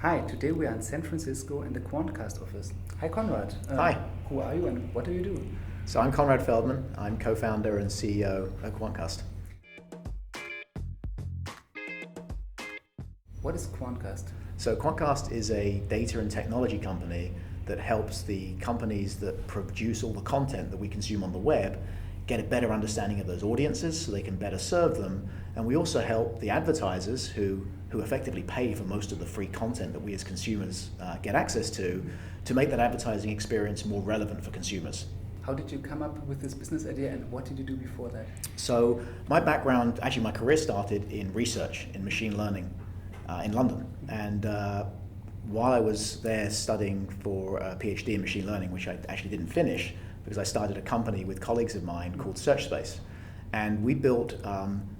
Hi, today we are in San Francisco in the Quantcast office. Hi Konrad. Hi. Who are you and what do you do? So I'm Konrad Feldman. I'm co-founder and CEO of Quantcast. What is Quantcast? So Quantcast is a data and technology company that helps the companies that produce all the content that we consume on the web get a better understanding of those audiences so they can better serve them. And we also help the advertisers who effectively pay for most of the free content that we as consumers get access to make that advertising experience more relevant for consumers. How did you come up with this business idea and what did you do before that? So my background, actually my career started in research in machine learning in London. And while I was there studying for a PhD in machine learning, which I actually didn't finish because I started a company with colleagues of mine called SearchSpace. And we built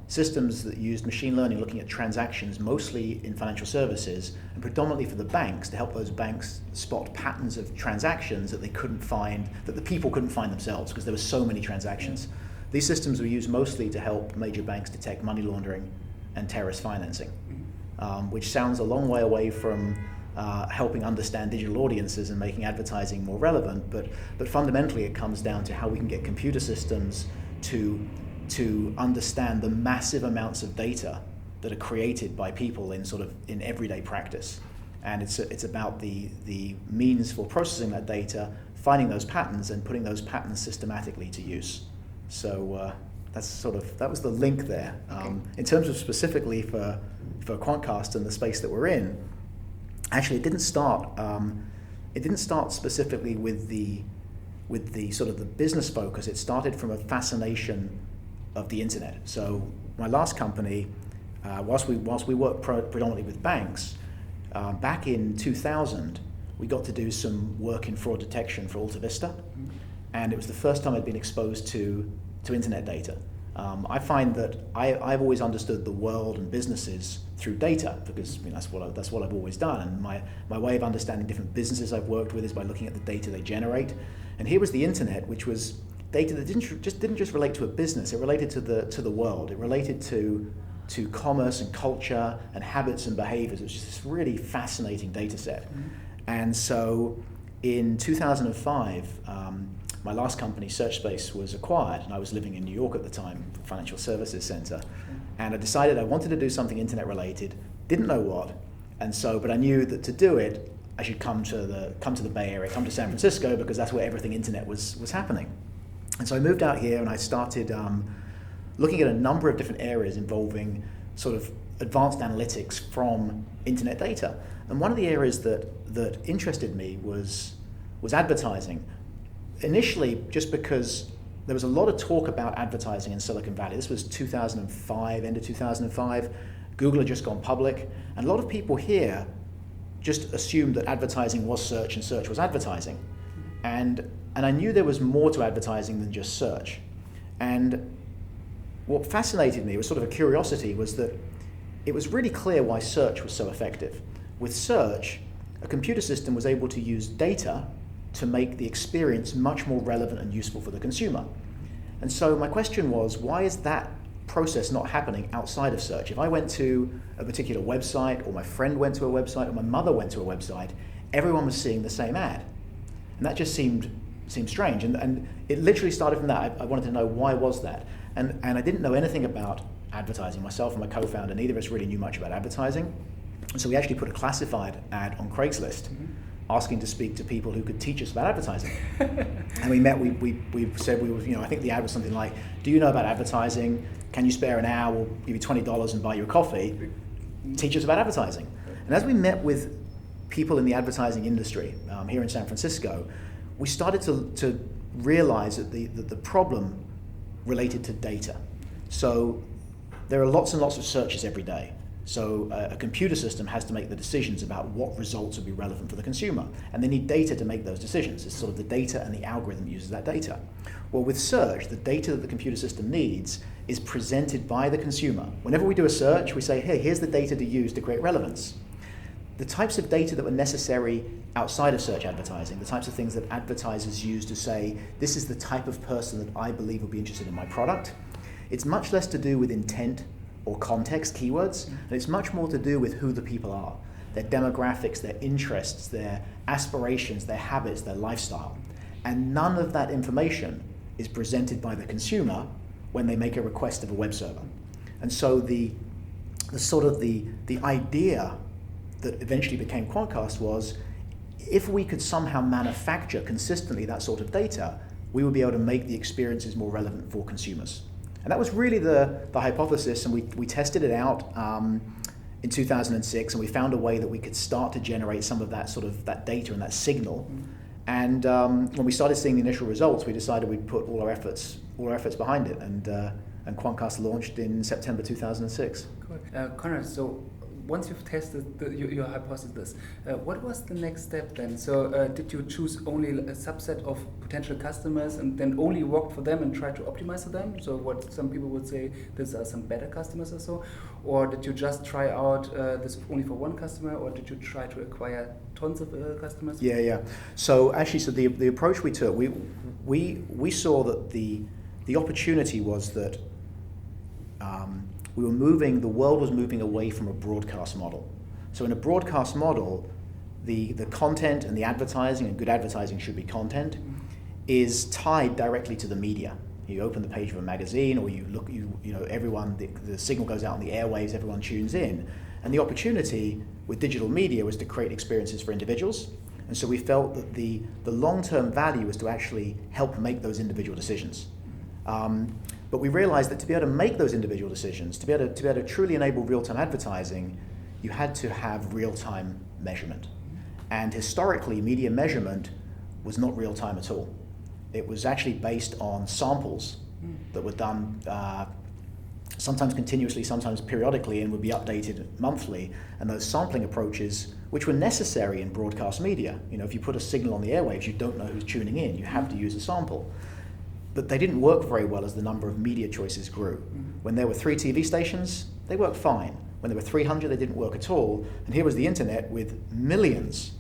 systems that used machine learning looking at transactions mostly in financial services and predominantly for the banks to help those banks spot patterns of transactions that they couldn't find, that the people couldn't find themselves because there were so many transactions. These systems were used mostly to help major banks detect money laundering and terrorist financing, which sounds a long way away from helping understand digital audiences and making advertising more relevant, but fundamentally it comes down to how we can get computer systems to understand the massive amounts of data that are created by people in everyday practice. And it's about the means for processing that data, finding those patterns and putting those patterns systematically to use. So that was the link there. Okay. In terms of specifically for Quantcast and the space that we're in, actually it didn't start specifically with the sort of the business focus. It started from a fascination of the internet. So my last company, whilst we worked predominantly with banks, back in 2000, we got to do some work in fraud detection for Alta Vista, and it was the first time I'd been exposed to internet data. I find that I've always understood the world and businesses through data because that's what I've always done. And my way of understanding different businesses I've worked with is by looking at the data they generate. And here was the internet, which was data that didn't just relate to a business. It related to the world. It related to commerce and culture and habits and behaviors. It was just this really fascinating data set. And so in 2005, my last company, SearchSpace, was acquired, and I was living in New York at the time, financial services center. And I decided I wanted to do something internet related, didn't know what, but I knew that to do it, I should come to the Bay Area, come to San Francisco, because that's where everything internet was happening. And so I moved out here and I started looking at a number of different areas involving sort of advanced analytics from internet data. And one of the areas that interested me was advertising. Initially, just because there was a lot of talk about advertising in Silicon Valley. This was 2005, end of 2005. Google had just gone public, and a lot of people here just assumed that advertising was search and search was advertising. And I knew there was more to advertising than just search. And what fascinated me was sort of a curiosity was that it was really clear why search was so effective. With search, a computer system was able to use data to make the experience much more relevant and useful for the consumer. And so my question was, why is that process not happening outside of search? If I went to a particular website, or my friend went to a website, or my mother went to a website, everyone was seeing the same ad. And that just seemed strange. And it literally started from that. I wanted to know why was that? And I didn't know anything about advertising. Myself and my co-founder, neither of us really knew much about advertising. And so we actually put a classified ad on Craigslist, asking to speak to people who could teach us about advertising. And we met, we said, I think the ad was something like, do you know about advertising? Can you spare an hour? We'll give you $20 and buy you a coffee. Teach us about advertising. And as we met with people in the advertising industry here in San Francisco, we started to realize that the problem related to data. So there are lots and lots of searches every day. So a computer system has to make the decisions about what results will be relevant for the consumer. And they need data to make those decisions. It's sort of the data and the algorithm uses that data. Well, with search, the data that the computer system needs is presented by the consumer. Whenever we do a search, we say, hey, here's the data to use to create relevance. The types of data that were necessary outside of search advertising, the types of things that advertisers use to say, this is the type of person that I believe will be interested in my product, it's much less to do with intent or context keywords, and it's much more to do with who the people are. their demographics, their interests, their aspirations, their habits, their lifestyle. And none of that information is presented by the consumer when they make a request of a web server. And so the idea that eventually became Quantcast was, if we could somehow manufacture consistently that sort of data, we would be able to make the experiences more relevant for consumers. And that was really the hypothesis, and we tested it out in 2006, and we found a way that we could start to generate some of that data and that signal. And when we started seeing the initial results, we decided we'd put all our efforts behind it, and Quantcast launched in September 2006. Cool. Konrad, so once you've tested your hypothesis, what was the next step then? So did you choose only a subset of potential customers and then only work for them and try to optimize for them? So what some people would say, these are some better customers or so? Or did you just try out this only for one customer, or did you try to acquire tons of customers? Yeah. So actually, the approach we took, we saw that the opportunity was that the world was moving away from a broadcast model. So in a broadcast model, the content and the advertising, and good advertising should be content, is tied directly to the media. You open the page of a magazine, or you look, everyone, the signal goes out on the airwaves, everyone tunes in. And the opportunity with digital media was to create experiences for individuals. And so we felt that the long-term value was to actually help make those individual decisions. But we realized that to be able to make those individual decisions, to be able to truly enable real-time advertising, you had to have real-time measurement. And historically, media measurement was not real-time at all. It was actually based on samples that were done sometimes continuously, sometimes periodically, and would be updated monthly. And those sampling approaches, which were necessary in broadcast media, if you put a signal on the airwaves, you don't know who's tuning in, you have to use a sample. But they didn't work very well as the number of media choices grew. When there were 3 TV stations, they worked fine. When there were 300, they didn't work at all. And here was the internet with millions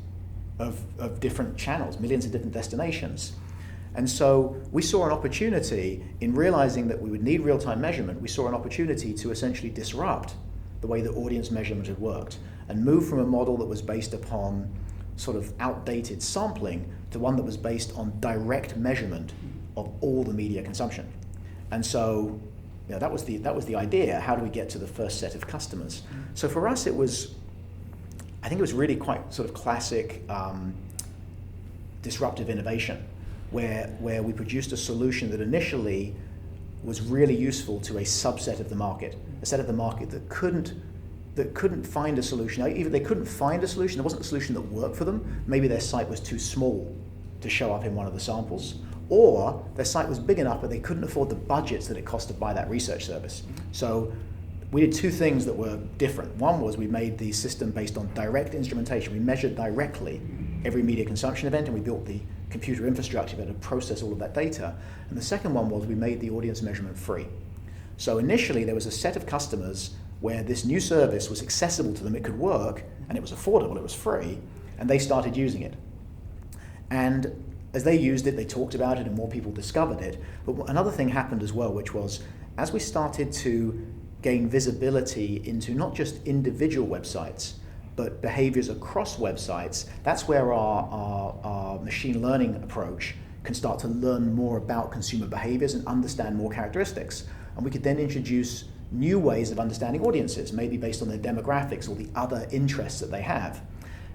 of different channels, millions of different destinations. And so we saw an opportunity in realizing that we would need real-time measurement. We saw an opportunity to essentially disrupt the way that audience measurement had worked and move from a model that was based upon sort of outdated sampling to one that was based on direct measurement of all the media consumption. And so that was the idea. How do we get to the first set of customers? So for us, I think it was really quite sort of classic disruptive innovation, where we produced a solution that initially was really useful to a subset of the market, a set of the market that couldn't find a solution. Either they couldn't find a solution, there wasn't a solution that worked for them, maybe their site was too small to show up in one of the samples, or their site was big enough but they couldn't afford the budgets that it cost to buy that research service. So we did 2 things that were different. One was we made the system based on direct instrumentation. We measured directly every media consumption event, and we built the computer infrastructure to process all of that data. And the second one was we made the audience measurement free. So initially there was a set of customers where this new service was accessible to them, it could work, and it was affordable, it was free, and they started using it. And as they used it, they talked about it and more people discovered it. But another thing happened as well, which was as we started to gain visibility into not just individual websites, but behaviors across websites, that's where our machine learning approach can start to learn more about consumer behaviors and understand more characteristics. And we could then introduce new ways of understanding audiences, maybe based on their demographics or the other interests that they have.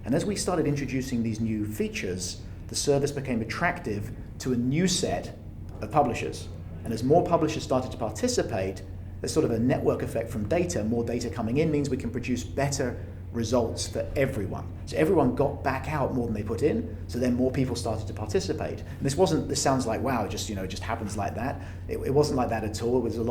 And as we started introducing these new features, the service became attractive to a new set of publishers. And as more publishers started to participate, there's sort of a network effect from data. More data coming in means we can produce better results for everyone. So everyone got back out more than they put in, so then more people started to participate. And this sounds like, wow, it just happens like that. It wasn't like that at all. There was a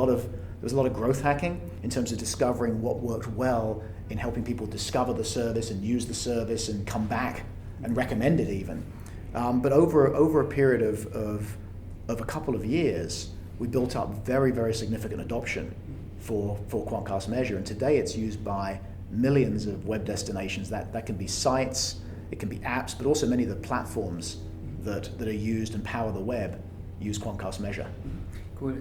lot of growth hacking in terms of discovering what worked well in helping people discover the service and use the service and come back and recommend it even. But over a period of a couple of years, we built up very, very significant adoption for Quantcast Measure, and today it's used by millions of web destinations. That can be sites, it can be apps, but also many of the platforms that are used and power the web use Quantcast Measure. Cool.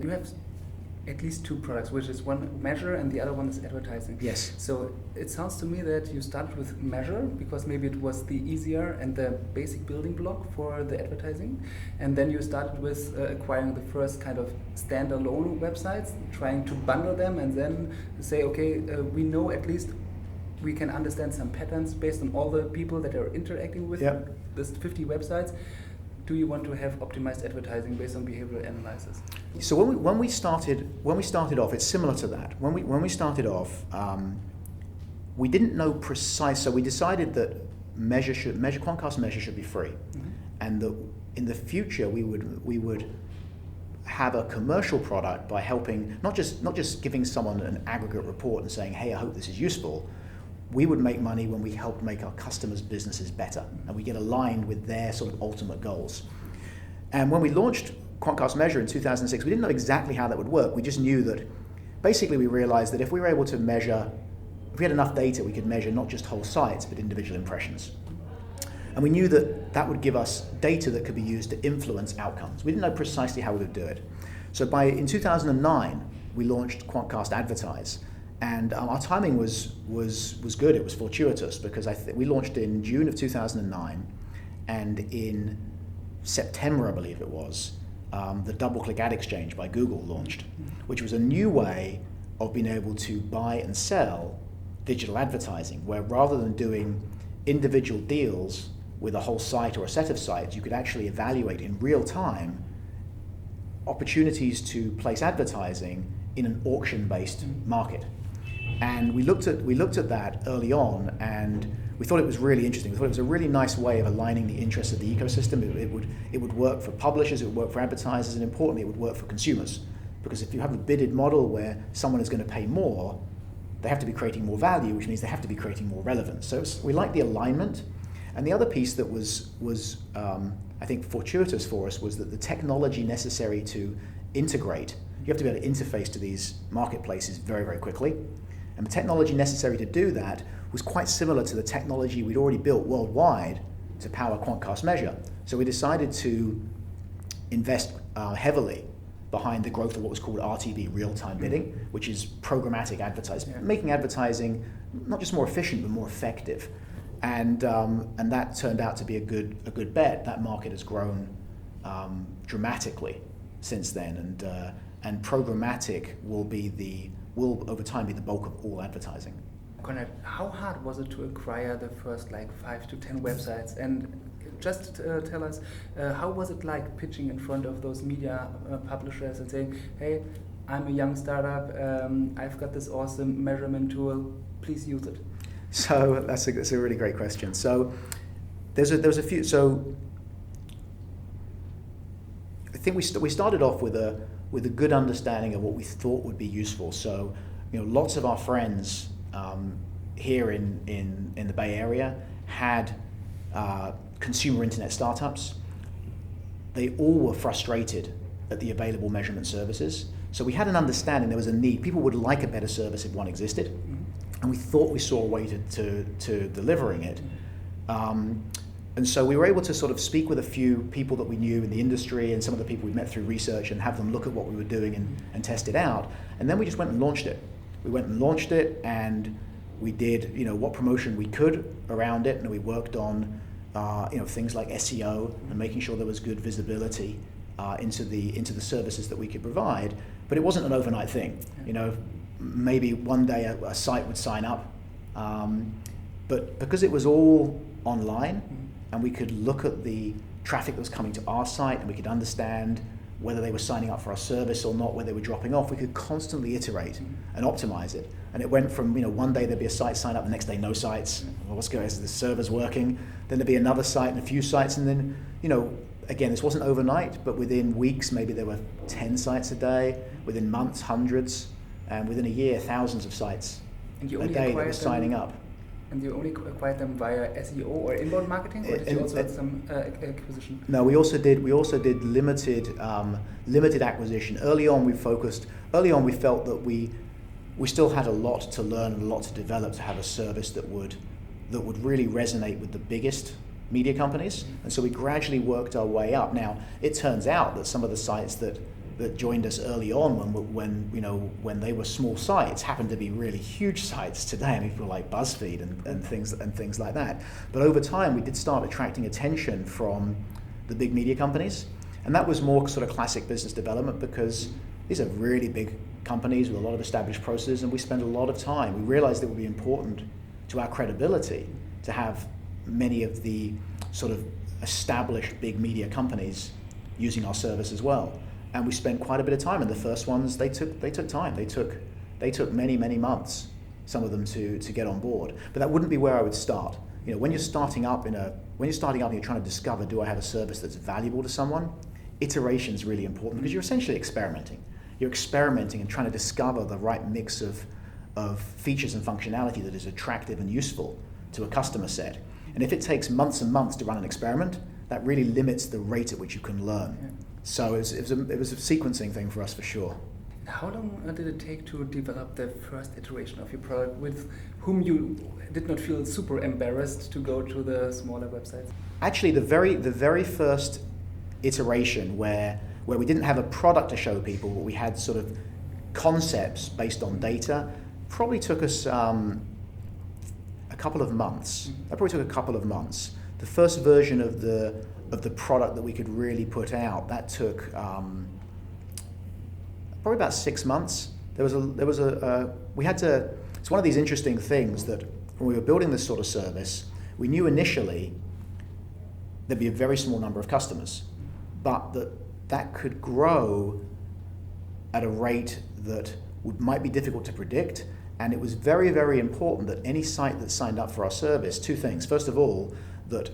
at least two products, which is one measure and the other one is advertising. Yes. So it sounds to me that you started with measure because maybe it was the easier and the basic building block for the advertising, and then you started with acquiring the first kind of standalone websites, trying to bundle them, and then say, okay, we know at least we can understand some patterns based on all the people that are interacting with this 50 websites. Do you want to have optimized advertising based on behavioral analysis? So when we started off, it's similar to that. When we started off, we didn't know precise. So we decided that Quantcast measure should be free, and that in the future we would have a commercial product by helping not just giving someone an aggregate report and saying, hey, I hope this is useful. We would make money when we help make our customers' businesses better, and we get aligned with their sort of ultimate goals. And when we launched Quantcast Measure in 2006, we didn't know exactly how that would work. We just knew that basically we realized that if we were able to measure, if we had enough data, we could measure not just whole sites, but individual impressions. And we knew that that would give us data that could be used to influence outcomes. We didn't know precisely how we would do it. So in 2009, we launched Quantcast Advertise. And our timing was good. It was fortuitous because we launched in June of 2009, and in September, I believe it was, the double-click ad exchange by Google launched, which was a new way of being able to buy and sell digital advertising, where rather than doing individual deals with a whole site or a set of sites, you could actually evaluate in real time opportunities to place advertising in an auction-based market. And we looked at that early on, and we thought it was really interesting. We thought it was a really nice way of aligning the interests of the ecosystem. It would work for publishers, it would work for advertisers, and importantly, it would work for consumers. Because if you have a bidded model where someone is going to pay more, they have to be creating more value, which means they have to be creating more relevance. So we like the alignment. And the other piece that was I think fortuitous for us was that the technology necessary to integrate, you have to be able to interface to these marketplaces very, very quickly. And the technology necessary to do that was quite similar to the technology we'd already built worldwide to power Quantcast Measure. So we decided to invest heavily behind the growth of what was called RTB, real-time bidding, which is programmatic advertising, making advertising not just more efficient but more effective. And that turned out to be a good bet. That market has grown dramatically since then, and programmatic will over time be the bulk of all advertising. Konrad, how hard was it to acquire the first 5 to 10 websites? And just tell us, how was it like pitching in front of those media publishers and saying, hey, I'm a young startup, I've got this awesome measurement tool, please use it? So that's a really great question. So there's a few. So I think we started off with a good understanding of what we thought would be useful. So, lots of our friends here in the Bay Area had consumer internet startups. They all were frustrated at the available measurement services. So we had an understanding there was a need. People would like a better service if one existed, and we thought we saw a way to delivering it. And so we were able to sort of speak with a few people that we knew in the industry and some of the people we met through research and have them look at what we were doing and test it out. And then we just went and launched it. We went and launched it, and we did what promotion we could around it, and we worked on things like SEO and making sure there was good visibility into the services that we could provide. But it wasn't an overnight thing. Maybe one day a site would sign up, but because it was all online, and we could look at the traffic that was coming to our site, and we could understand whether they were signing up for our service or not, whether they were dropping off, we could constantly iterate and optimize it. And it went from, one day there'd be a site sign up, the next day no sites. Well, what's going on? Is the server's working? Then there'd be another site and a few sites, and then, again, this wasn't overnight, but within weeks, maybe there were 10 sites a day, within months, hundreds, and within a year, thousands of sites a day that were signing up. And you only acquired them via SEO or inbound marketing, or did you also have some acquisition? No, we also did limited acquisition. Early on, we felt that we still had a lot to learn and a lot to develop to have a service that would really resonate with the biggest media companies. And so we gradually worked our way up. Now, it turns out that some of the sites that that joined us early on when they were small sites happened to be really huge sites today. I mean, people like BuzzFeed and things like that. But over time, we did start attracting attention from the big media companies, and that was more sort of classic business development because these are really big companies with a lot of established processes, and we spend a lot of time. We realized it would be important to our credibility to have many of the sort of established big media companies using our service as well. And we spent quite a bit of time. And the first ones, they took time. They took many months, some of them to get on board. But that wouldn't be where I would start. You know, when you're starting up and you're trying to discover, do I have a service that's valuable to someone? Iteration is really important because you're essentially experimenting. You're experimenting and trying to discover the right mix of features and functionality that is attractive and useful to a customer set. And if it takes months and months to run an experiment, that really limits the rate at which you can learn. Yeah. So it was a sequencing thing for us for sure. How long did it take to develop the first iteration of your product with whom you did not feel super embarrassed to go to the smaller websites? Actually, the very first iteration where we didn't have a product to show people, but we had sort of concepts based on data, probably took us a couple of months. That probably took a couple of months. The first version of the product that we could really put out, that took probably about 6 months. We had to. It's one of these interesting things that when we were building this sort of service, we knew initially there'd be a very small number of customers, but that could grow at a rate that might be difficult to predict. And it was very, very important that any site that signed up for our service, two things. First of all, that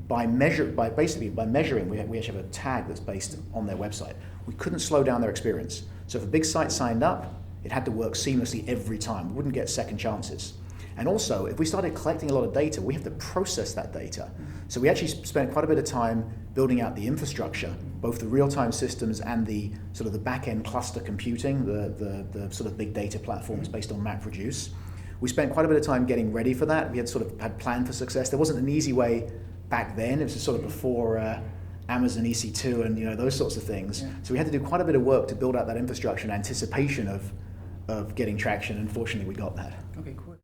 by measuring, we actually have a tag that's based on their website. We couldn't slow down their experience. So if a big site signed up, it had to work seamlessly every time. We wouldn't get second chances. And also, if we started collecting a lot of data, we have to process that data. So we actually spent quite a bit of time building out the infrastructure, both the real-time systems and the sort of the back-end cluster computing, the sort of big data platforms based on MapReduce. We spent quite a bit of time getting ready for that. We had planned for success. There wasn't an easy way back then. It was sort of before Amazon EC2 and those sorts of things. Yeah. So we had to do quite a bit of work to build out that infrastructure in anticipation of getting traction. And fortunately, we got that. Okay, cool.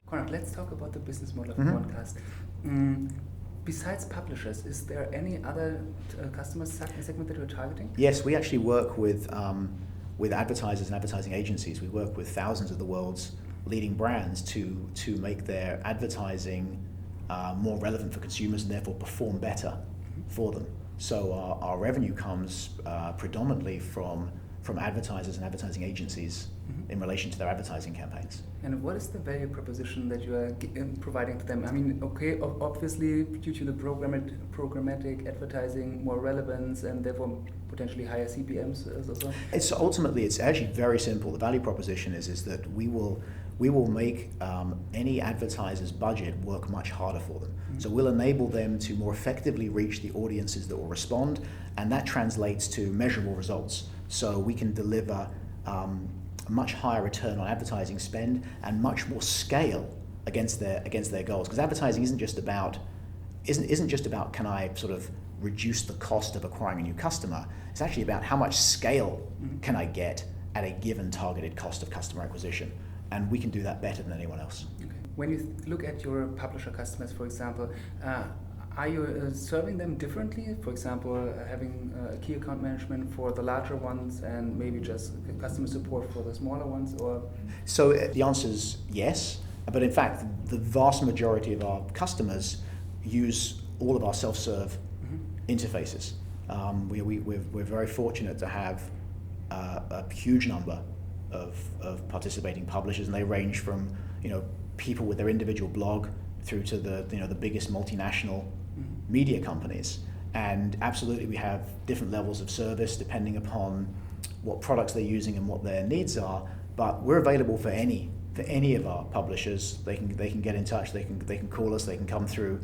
Konrad, let's talk about the business model of Quantcast. Besides publishers, is there any other customer segment that you're targeting? Yes, we actually work with advertisers and advertising agencies. We work with thousands of the world's leading brands to make their advertising more relevant for consumers and therefore perform better for them. So our revenue comes predominantly from advertisers and advertising agencies in relation to their advertising campaigns. And what is the value proposition that you are providing to them? I mean, okay, obviously due to the programmatic advertising, more relevance and therefore potentially higher CPMs also? It's actually very simple. The value proposition is that we will make any advertiser's budget work much harder for them. So we'll enable them to more effectively reach the audiences that will respond, and that translates to measurable results. So we can deliver a much higher return on advertising spend and much more scale against their goals. Because advertising isn't just about can I sort of reduce the cost of acquiring a new customer. It's actually about how much scale can I get at a given targeted cost of customer acquisition. And we can do that better than anyone else. Okay. When you look at your publisher customers, for example, are you serving them differently? For example, having key account management for the larger ones and maybe just customer support for the smaller ones? Or so the answer is yes, but in fact, the vast majority of our customers use all of our self-serve interfaces. We're very fortunate to have a huge number of participating publishers, and they range from people with their individual blog through to the biggest multinational media companies. And absolutely, we have different levels of service depending upon what products they're using and what their needs are. But we're available for any of our publishers. They can get in touch. They can call us. They can come through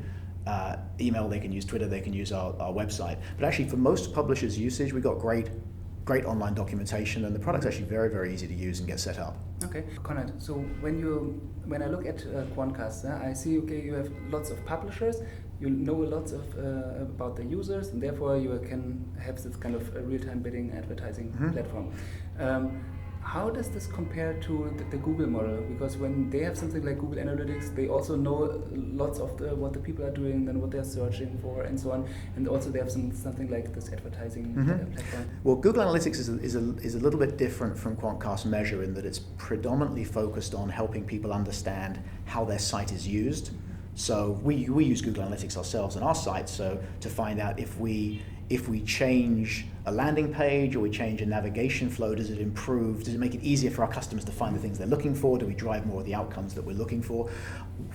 email. They can use Twitter. They can use our website. But actually, for most publishers' usage, we've got great online documentation, and the product's actually very, very easy to use and get set up. Okay, Konrad, so when I look at Quantcast, I see, okay, you have lots of publishers, you know a lot of about the users, and therefore you can have this kind of real-time bidding advertising platform. How does this compare to the Google model? Because when they have something like Google Analytics, they also know lots of what the people are doing and what they're searching for and so on. And also they have something like this advertising platform. Well, Google Analytics is a little bit different from Quantcast Measure in that it's predominantly focused on helping people understand how their site is used. So we use Google Analytics ourselves on our site, so to find out if we change a landing page or we change a navigation flow, does it make it easier for our customers to find the things they're looking for? Do we drive more of the outcomes that we're looking for?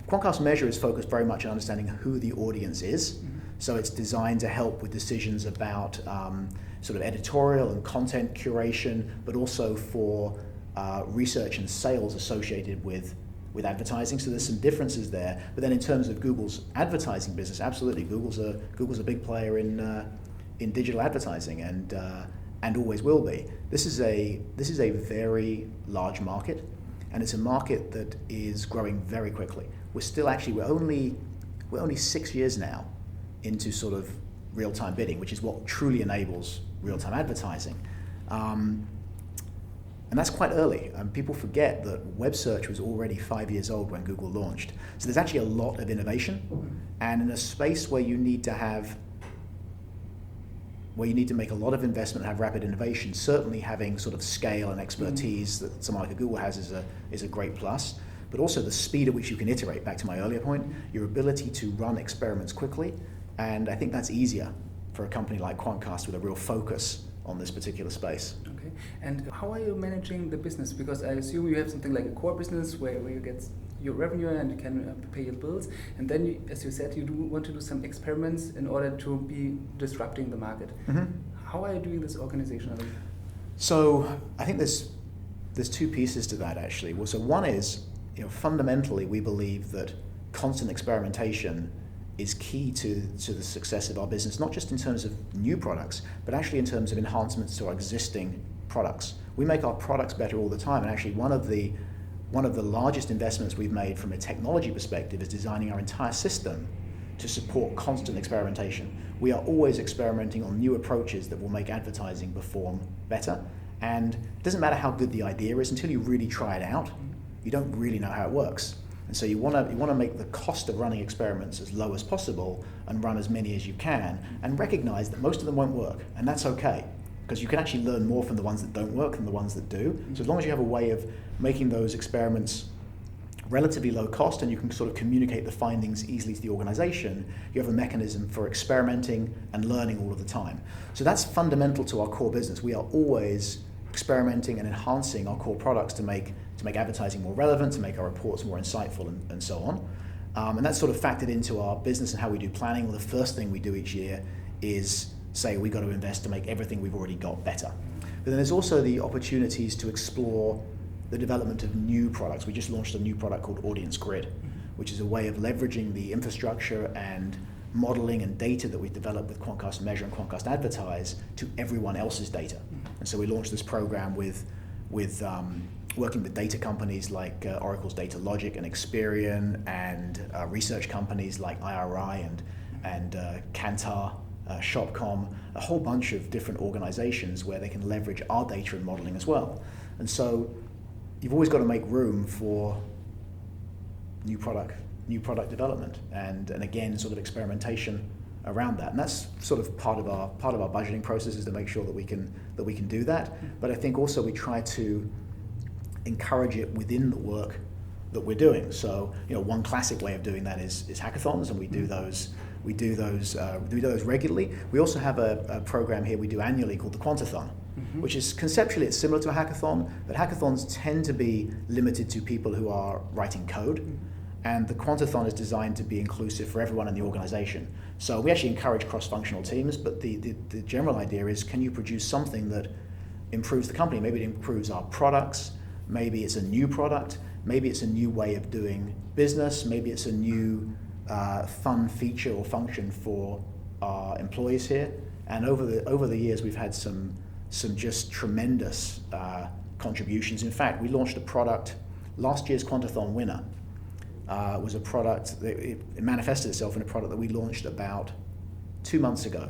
Quantcast Measure is focused very much on understanding who the audience is. So it's designed to help with decisions about sort of editorial and content curation, but also for research and sales associated with advertising. So there's some differences there. But then in terms of Google's advertising business, absolutely, Google's a big player in digital advertising and always will be. This is a very large market, and it's a market that is growing very quickly. We're only 6 years now into sort of real-time bidding, which is what truly enables real-time advertising. And that's quite early. People forget that web search was already 5 years old when Google launched. So there's actually a lot of innovation, and in a space where you need to make a lot of investment and have rapid innovation, certainly having sort of scale and expertise that someone like a Google has is a great plus. But also the speed at which you can iterate, back to my earlier point, your ability to run experiments quickly, and I think that's easier for a company like Quantcast with a real focus on this particular space. Okay, and how are you managing the business? Because I assume you have something like a core business where you get your revenue and you can pay your bills, and then you, as you said, you do want to do some experiments in order to be disrupting the market. How are you doing this organizationally? So I think there's two pieces to that actually. Well, so one is, fundamentally we believe that constant experimentation is key to the success of our business, not just in terms of new products, but actually in terms of enhancements to our existing products. We make our products better all the time, and actually one of the largest investments we've made from a technology perspective is designing our entire system to support constant experimentation. We are always experimenting on new approaches that will make advertising perform better, and it doesn't matter how good the idea is until you really try it out. You don't really know how it works. And so you want to make the cost of running experiments as low as possible and run as many as you can, and recognize that most of them won't work, and that's okay, because you can actually learn more from the ones that don't work than the ones that do. So as long as you have a way of making those experiments relatively low cost and you can sort of communicate the findings easily to the organization, you have a mechanism for experimenting and learning all of the time. So that's fundamental to our core business. We are always experimenting and enhancing our core products to make advertising more relevant, to make our reports more insightful, and so on. And that's sort of factored into our business and how we do planning. Well, the first thing we do each year is say we've got to invest to make everything we've already got better. But then there's also the opportunities to explore the development of new products. We just launched a new product called Audience Grid, which is a way of leveraging the infrastructure and modeling and data that we've developed with Quantcast Measure and Quantcast Advertise to everyone else's data. And so we launched this program with working with data companies like Oracle's Data Logic and Experian, and research companies like IRI and Kantar, Shopcom, a whole bunch of different organizations where they can leverage our data and modeling as well. And so you've always got to make room for new product development and again sort of experimentation around that. And that's sort of part of our budgeting process, is to make sure that we can do that. But I think also we try to encourage it within the work that we're doing. So one classic way of doing that is hackathons, and we do those regularly. We also have a program here we do annually called the Quantathon, which is conceptually it's similar to a hackathon, but hackathons tend to be limited to people who are writing code, and the Quantathon is designed to be inclusive for everyone in the organization. So we actually encourage cross-functional teams, but the general idea is, can you produce something that improves the company? Maybe it improves our products, maybe it's a new product, maybe it's a new way of doing business, maybe it's a new fun feature or function for our employees here. And over the years we've had some just tremendous contributions. In fact, we launched a product, last year's Quantathon winner was a product that it manifested itself in a product that we launched about 2 months ago.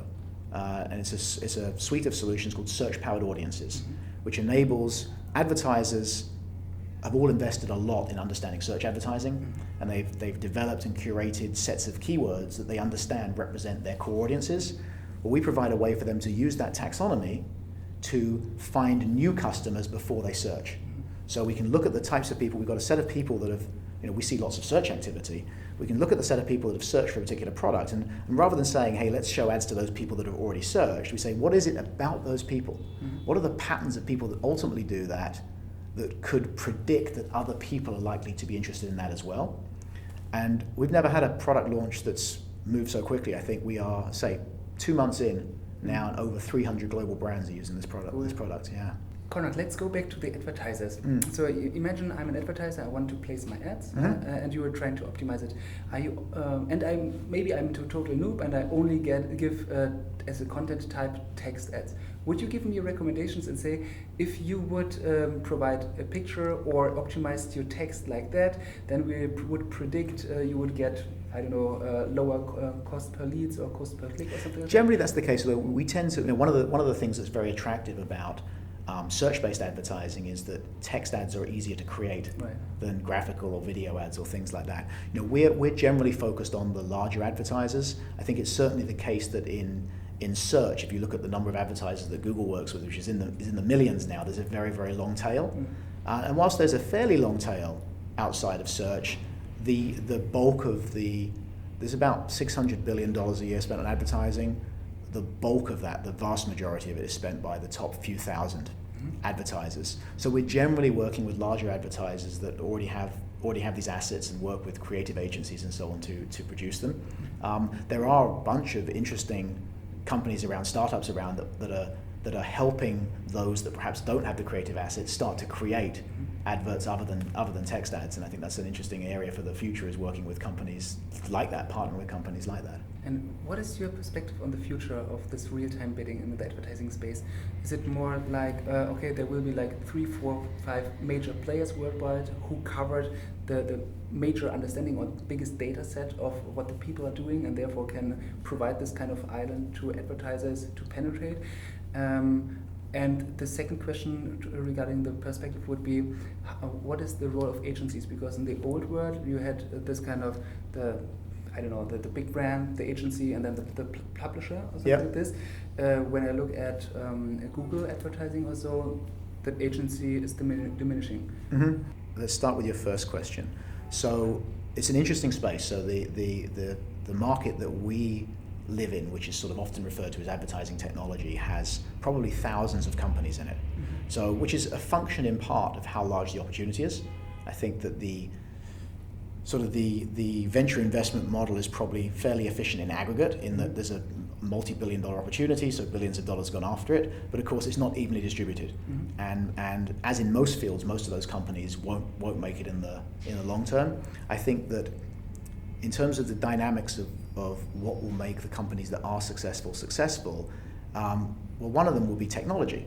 And it's a suite of solutions called search-powered audiences, which enables advertisers have all invested a lot in understanding search advertising, and they've developed and curated sets of keywords that they understand represent their core audiences. Well, we provide a way for them to use that taxonomy to find new customers before they search. So we can look at the types of people. We've got a set of people that have, we see lots of search activity. We can look at the set of people that have searched for a particular product, and rather than saying, hey, let's show ads to those people that have already searched, we say, what is it about those people? What are the patterns of people that ultimately do that could predict that other people are likely to be interested in that as well? And we've never had a product launch that's moved so quickly. I think we are, say, 2 months in now, and over 300 global brands are using this product. Cool. This product, yeah. Konrad, let's go back to the advertisers. So imagine I'm an advertiser, I want to place my ads, and you are trying to optimize it. Are you? And I'm total noob, and I only give as a content type text ads. Would you give me recommendations and say, if you would provide a picture or optimize your text like that, then we would predict you would get, I don't know, lower cost per leads or cost per click or something like Generally, that's the case. Although we tend to, one of the things that's very attractive about search-based advertising is that text ads are easier to create than graphical or video ads or things like that. We're generally focused on the larger advertisers. I think it's certainly the case that in search, if you look at the number of advertisers that Google works with, which is in the millions now, there's a very, very long tail. And whilst there's a fairly long tail outside of search, the bulk of there's about $600 billion a year spent on advertising. The bulk of that, the vast majority of it, is spent by the top few thousand advertisers. So we're generally working with larger advertisers that already have these assets and work with creative agencies and so on to produce them. There are a bunch of interesting companies around, startups around that are helping those that perhaps don't have the creative assets start to create adverts other than text ads, and I think that's an interesting area for the future, is working with companies like that, partnering with companies like that. And what is your perspective on the future of this real-time bidding in the advertising space? Is it more like, okay, there will be like 3, 4, 5 major players worldwide who covered the major understanding or biggest data set of what the people are doing, and therefore can provide this kind of island to advertisers to penetrate? And the second question regarding the perspective would be, what is the role of agencies? Because in the old world, you had this kind of the big brand, the agency, and then the publisher or something like this. When I look at Google advertising or so, the agency is diminishing. Let's start with your first question. So it's an interesting space. So the market that we live in, which is sort of often referred to as advertising technology, has probably thousands of companies in it. So, which is a function in part of how large the opportunity is. I think that the venture investment model is probably fairly efficient in aggregate, in that there's a multi-billion-dollar opportunity, so billions of dollars gone after it, but of course it's not evenly distributed. And as in most fields, most of those companies won't make it in the long term. I think that in terms of the dynamics of what will make the companies that are successful, well, one of them will be technology,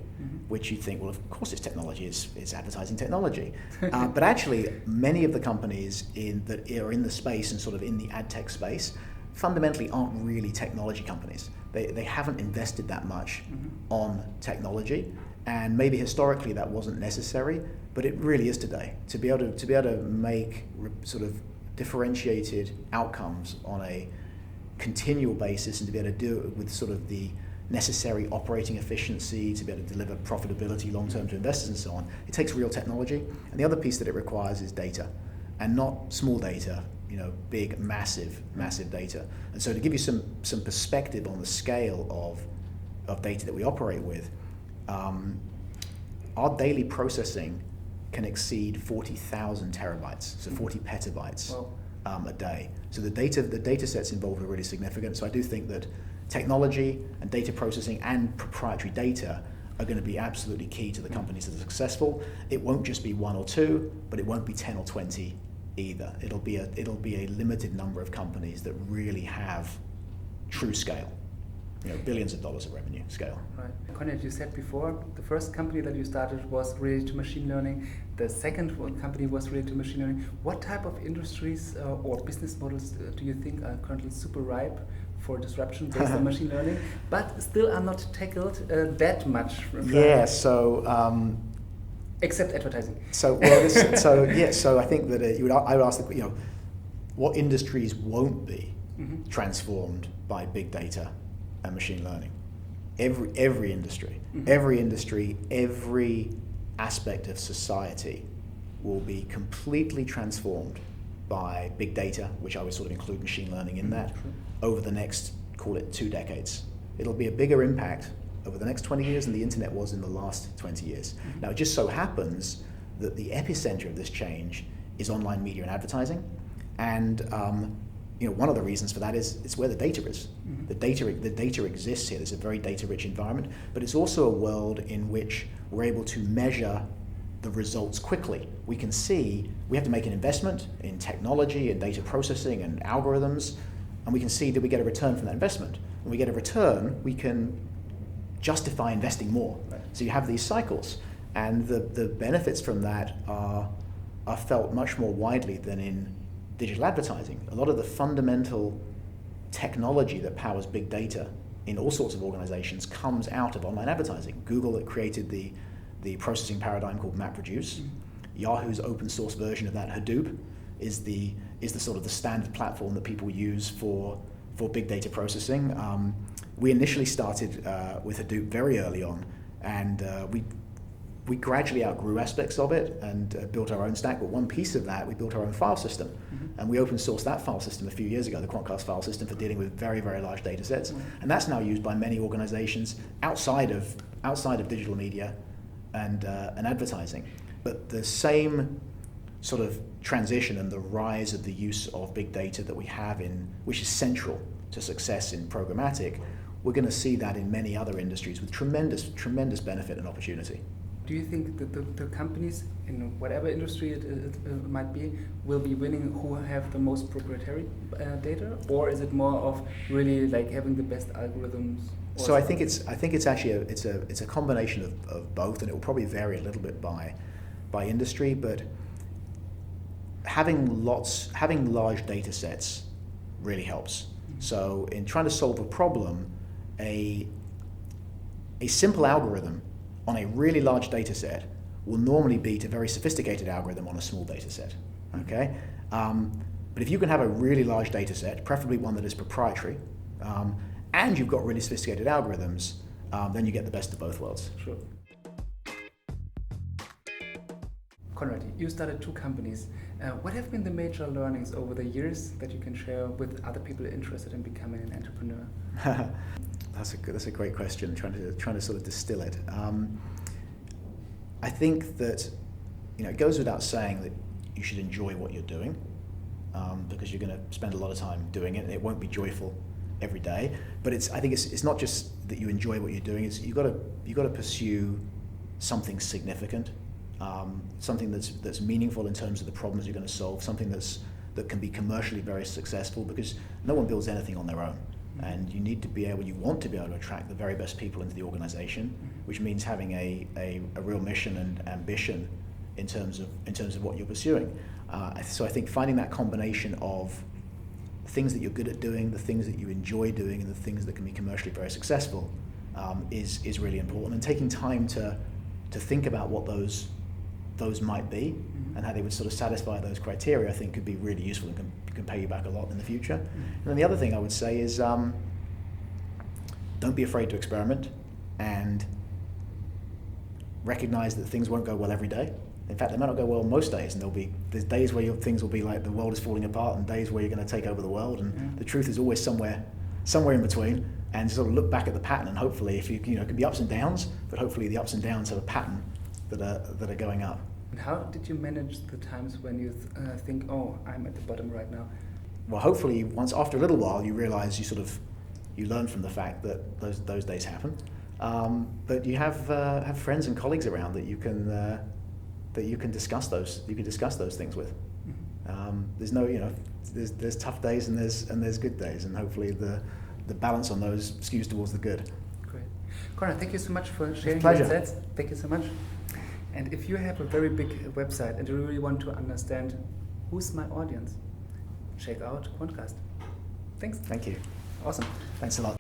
which you think, well, of course it's technology, it's advertising technology. But actually, many of the companies that are in the space and sort of in the ad tech space fundamentally aren't really technology companies. They haven't invested that much on technology, and maybe historically that wasn't necessary, but it really is today. To be able to make sort of differentiated outcomes on a continual basis, and to be able to do it with sort of the necessary operating efficiency, to be able to deliver profitability long term to investors and so on, it takes real technology. And the other piece that it requires is data, and not small data, big, massive data. And so to give you some perspective on the scale of data that we operate with, our daily processing can exceed 40,000 terabytes, so 40 petabytes. Wow. A day. So the data sets involved are really significant. So I do think that technology and data processing and proprietary data are going to be absolutely key to the companies that are successful. It won't just be 1 or 2, but it won't be 10 or 20 either. It'll be a limited number of companies that really have true scale. billions of dollars of revenue scale. Right. Konrad, you said before, the first company that you started was related to machine learning. The second company was related to machine learning. What type of industries or business models do you think are currently super ripe for disruption based on machine learning, but still are not tackled that much? Yeah, so... except advertising. So I think that I would ask what industries won't be transformed by big data and machine learning? Every industry, every aspect of society will be completely transformed by big data, which I would sort of include machine learning in that, over the next, call it 2 decades. It'll be a bigger impact over the next 20 years than the internet was in the last 20 years. Now, it just so happens that the epicenter of this change is online media and advertising. And one of the reasons for that is it's where the data is. The data exists here. There's a very data-rich environment, but it's also a world in which we're able to measure the results quickly. We can see we have to make an investment in technology and data processing and algorithms, and we can see, did we get a return from that investment? When we get a return, we can justify investing more. Right. So you have these cycles, and the benefits from that are felt much more widely than in digital advertising. A lot of the fundamental technology that powers big data in all sorts of organizations comes out of online advertising. Google that created the processing paradigm called MapReduce. Yahoo's open source version of that, Hadoop, is the sort of the standard platform that people use for big data processing. We initially started with Hadoop very early on, and we gradually outgrew aspects of it and built our own stack, but one piece of that, we built our own file system. And we open sourced that file system a few years ago, the Quantcast file system, for dealing with very, very large data sets. And that's now used by many organizations outside of digital media and advertising. But the same sort of transition and the rise of the use of big data that we have which is central to success in programmatic, we're going to see that in many other industries with tremendous, tremendous benefit and opportunity. Do you think that the companies in whatever industry it might be will be winning who have the most proprietary data, or is it more of really like having the best algorithms? So I think it's actually a combination of both, and it will probably vary a little bit by industry, but having large data sets really helps. So in trying to solve a problem, a simple algorithm on a really large data set will normally beat a very sophisticated algorithm on a small data set, okay? But if you can have a really large data set, preferably one that is proprietary, and you've got really sophisticated algorithms, then you get the best of both worlds. Sure. Konrad, you started 2 companies. What have been the major learnings over the years that you can share with other people interested in becoming an entrepreneur? That's a great question. Trying to sort of distill it. I think that it goes without saying that you should enjoy what you're doing, because you're going to spend a lot of time doing it, and it won't be joyful every day. But I think it's not just that you enjoy what you're doing. It's you've got to pursue something significant, something that's meaningful in terms of the problems you're going to solve, something that can be commercially very successful, because no one builds anything on their own. And you want to be able to attract the very best people into the organization, which means having a real mission and ambition in terms of what you're pursuing. So I think finding that combination of the things that you're good at doing, the things that you enjoy doing, and the things that can be commercially very successful is really important. And taking time to think about what those might be and how they would sort of satisfy those criteria, I think could be really useful and can pay you back a lot in the future. And then the other thing I would say is don't be afraid to experiment and recognize that things won't go well every day. In fact, they might not go well most days, and there's days where things will be like the world is falling apart, and days where you're going to take over the world, and the truth is always somewhere in between. And sort of look back at the pattern, and hopefully, if it can be ups and downs, but hopefully the ups and downs have a pattern that are going up. And how did you manage the times when you think, oh, I'm at the bottom right now? Well, hopefully, after a little while, you realize you learn from the fact that those days happen. But you have friends and colleagues around that you can discuss those things with. There's no, there's tough days and there's good days, and hopefully the balance on those skews towards the good. Great. Konrad, thank you so much for sharing Pleasure. your insights. Thank you so much. And if you have a very big website and you really want to understand who's my audience, check out Quantcast. Thanks. Thank you. Awesome. Thanks a lot.